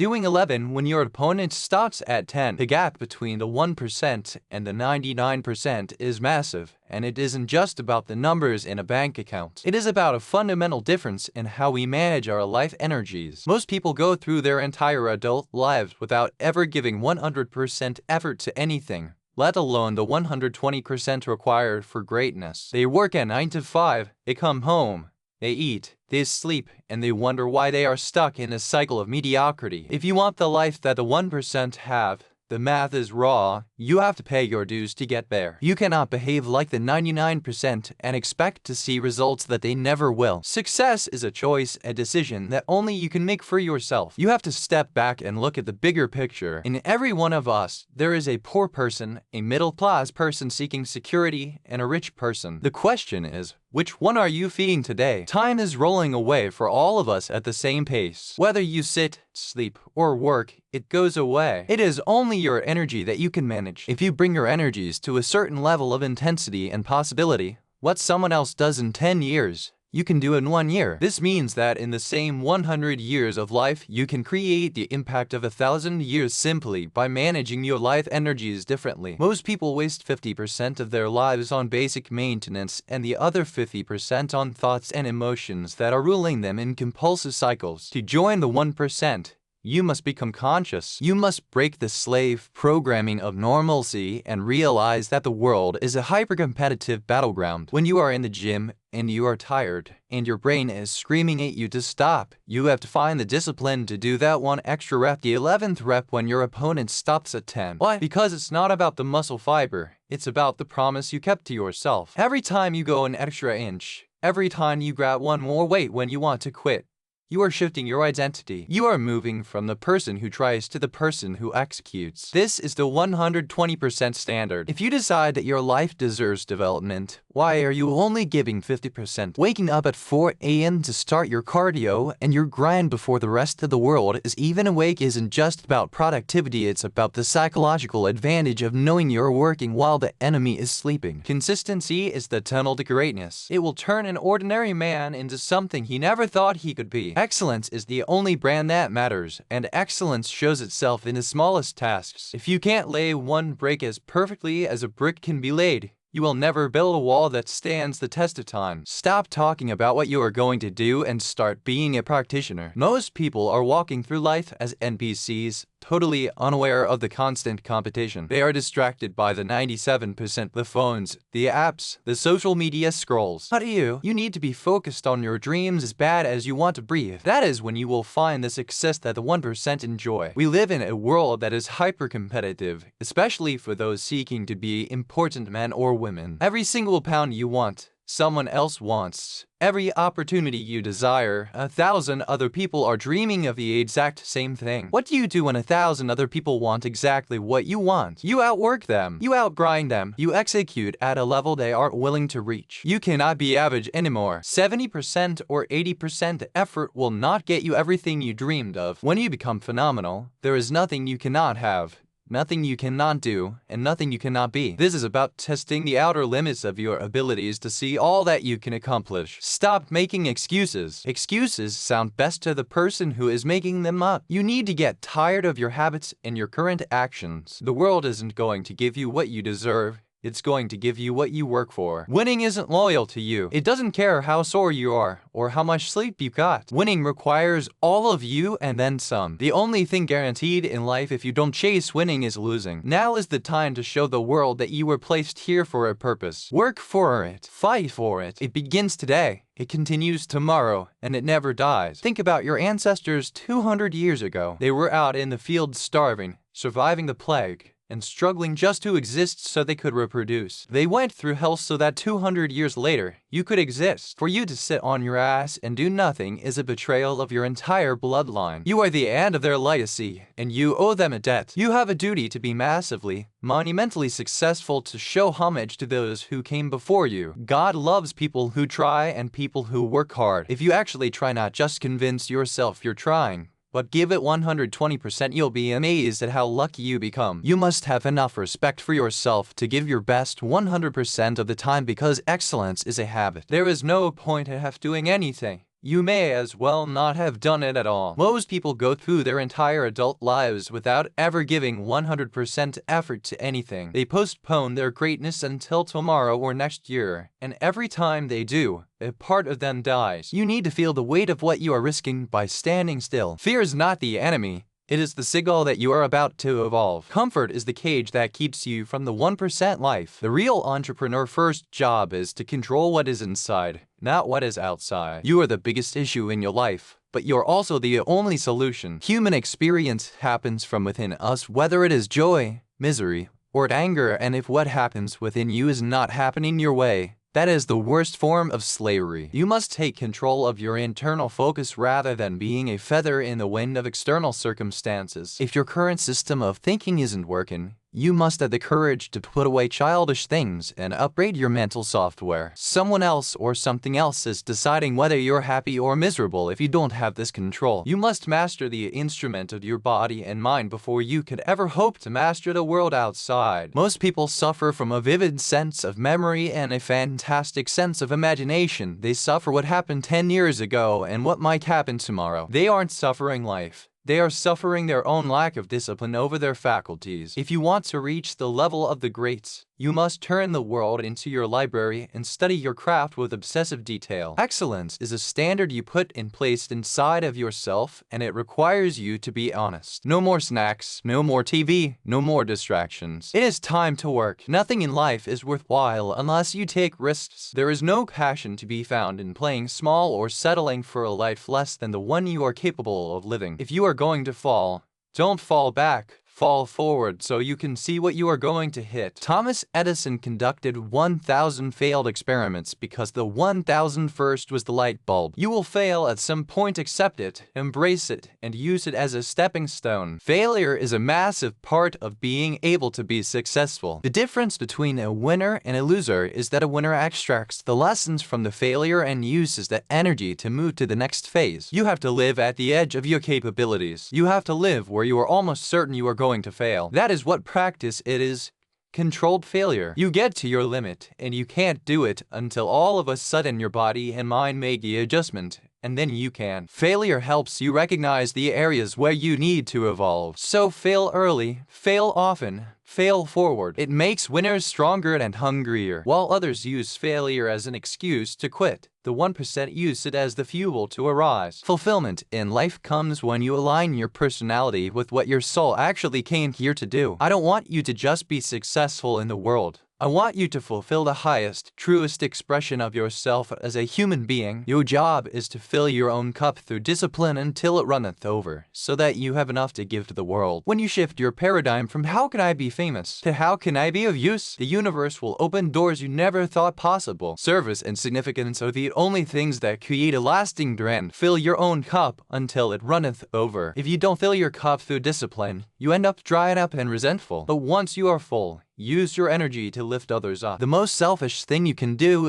doing 11 when your opponent stops at 10. The gap between the 1% and the 99% is massive, and it isn't just about the numbers in a bank account. It is about a fundamental difference in how we manage our life energies. Most people go through their entire adult lives without ever giving 100% effort to anything, let alone the 120% required for greatness. They work at 9 to 5, they come home, they eat, they sleep, and they wonder why they are stuck in a cycle of mediocrity. If you want the life that the 1% have, the math is raw. You have to pay your dues to get there. You cannot behave like the 99% and expect to see results that they never will. Success is a choice, a decision that only you can make for yourself. You have to step back and look at the bigger picture. In every one of us, there is a poor person, a middle-class person seeking security, and a rich person. The question is, which one are you feeding today? Time is rolling away for all of us at the same pace. Whether you sit, sleep, or work, it goes away. It is only your energy that you can manage. If you bring your energies to a certain level of intensity and possibility, what someone else does in 10 years, you can do in 1 year. This means that in the same 100 years of life, you can create the impact of 1,000 years simply by managing your life energies differently. Most people waste 50% of their lives on basic maintenance and the other 50% on thoughts and emotions that are ruling them in compulsive cycles. To join the 1%, you must become conscious. You must break the slave programming of normalcy and realize that the world is a hyper-competitive battleground. When you are in the gym and you are tired and your brain is screaming at you to stop, you have to find the discipline to do that one extra rep, the 11th rep when your opponent stops at 10. Why? Because it's not about the muscle fiber. It's about the promise you kept to yourself. Every time you go an extra inch, every time you grab one more weight when you want to quit, you are shifting your identity. You are moving from the person who tries to the person who executes. This is the 120% standard. If you decide that your life deserves development, why are you only giving 50%? Waking up at 4 a.m. to start your cardio and your grind before the rest of the world is even awake isn't just about productivity, it's about the psychological advantage of knowing you're working while the enemy is sleeping. Consistency is the tunnel to greatness. It will turn an ordinary man into something he never thought he could be. Excellence is the only brand that matters, and excellence shows itself in the smallest tasks. If you can't lay one brick as perfectly as a brick can be laid, you will never build a wall that stands the test of time. Stop talking about what you are going to do and start being a practitioner. Most people are walking through life as NPCs, totally unaware of the constant competition. They are distracted by the 97%, the phones, the apps, the social media scrolls. Not you. You need to be focused on your dreams as bad as you want to breathe. That is when you will find the success that the 1% enjoy. We live in a world that is hyper-competitive, especially for those seeking to be important men or women. Every single pound you want, someone else wants. Every opportunity you desire, 1,000 other people are dreaming of the exact same thing. What do you do when 1,000 other people want exactly what you want? You outwork them. You outgrind them. You execute at a level they aren't willing to reach. You cannot be average anymore. 70% or 80% effort will not get you everything you dreamed of. When you become phenomenal, there is nothing you cannot have, nothing you cannot do, and nothing you cannot be. This is about testing the outer limits of your abilities to see all that you can accomplish. Stop making excuses. Excuses sound best to the person who is making them up. You need to get tired of your habits and your current actions. The world isn't going to give you what you deserve. It's going to give you what you work for. Winning isn't loyal to you. It doesn't care how sore you are or how much sleep you got. Winning requires all of you and then some. The only thing guaranteed in life if you don't chase winning is losing. Now is the time to show the world that you were placed here for a purpose. Work for it. Fight for it. It begins today. It continues tomorrow, and it never dies. Think about your ancestors 200 years ago. They were out in the field starving, surviving the plague, and struggling just to exist so they could reproduce. They went through hell so that 200 years later, you could exist. For you to sit on your ass and do nothing is a betrayal of your entire bloodline. You are the end of their legacy, and you owe them a debt. You have a duty to be massively, monumentally successful to show homage to those who came before you. God loves people who try and people who work hard. If you actually try, not just convince yourself you're trying, but give it 120%, you'll be amazed at how lucky you become. You must have enough respect for yourself to give your best 100% of the time because excellence is a habit. There is no point in doing anything you may as well not have done it at all. Most people go through their entire adult lives without ever giving 100% effort to anything. They postpone their greatness until tomorrow or next year, and every time they do, a part of them dies. You need to feel the weight of what you are risking by standing still. Fear is not the enemy. It is the signal that you are about to evolve. Comfort is the cage that keeps you from the 1% life. The real entrepreneur's first job is to control what is inside, not what is outside. You are the biggest issue in your life, but you're also the only solution. Human experience happens from within us, whether it is joy, misery, or anger, and if what happens within you is not happening your way, that is the worst form of slavery. You must take control of your internal focus rather than being a feather in the wind of external circumstances. If your current system of thinking isn't working, you must have the courage to put away childish things and upgrade your mental software. Someone else or something else is deciding whether you're happy or miserable if you don't have this control. You must master the instrument of your body and mind before you could ever hope to master the world outside. Most people suffer from a vivid sense of memory and a fantastic sense of imagination. They suffer what happened 10 years ago and what might happen tomorrow. They aren't suffering life. They are suffering their own lack of discipline over their faculties. If you want to reach the level of the greats, you must turn the world into your library and study your craft with obsessive detail. Excellence is a standard you put in place inside of yourself, and it requires you to be honest. No more snacks, no more TV, no more distractions. It is time to work. Nothing in life is worthwhile unless you take risks. There is no passion to be found in playing small or settling for a life less than the one you are capable of living. If you are going to fall, don't fall back. Fall forward so you can see what you are going to hit. Thomas Edison conducted 1,000 failed experiments because the 1,001st was the light bulb. You will fail at some point. Accept it, embrace it, and use it as a stepping stone. Failure is a massive part of being able to be successful. The difference between a winner and a loser is that a winner extracts the lessons from the failure and uses the energy to move to the next phase. You have to live at the edge of your capabilities. You have to live where you are almost certain you are going to fail. That is what practice it is. Controlled failure. You get to your limit, and you can't do it until all of a sudden your body and mind make the adjustment, and then you can. Failure helps you recognize the areas where you need to evolve. So fail early, fail often, fail forward. It makes winners stronger and hungrier. While others use failure as an excuse to quit, the 1% use it as the fuel to arise. Fulfillment in life comes when you align your personality with what your soul actually came here to do. I don't want you to just be successful in the world. I want you to fulfill the highest, truest expression of yourself as a human being. Your job is to fill your own cup through discipline until it runneth over, so that you have enough to give to the world. When you shift your paradigm from how can I be famous to how can I be of use, the universe will open doors you never thought possible. Service and significance are the only things that create a lasting trend. Fill your own cup until it runneth over. If you don't fill your cup through discipline, you end up dried up and resentful. But once you are full, use your energy to lift others up. The most selfish thing you can do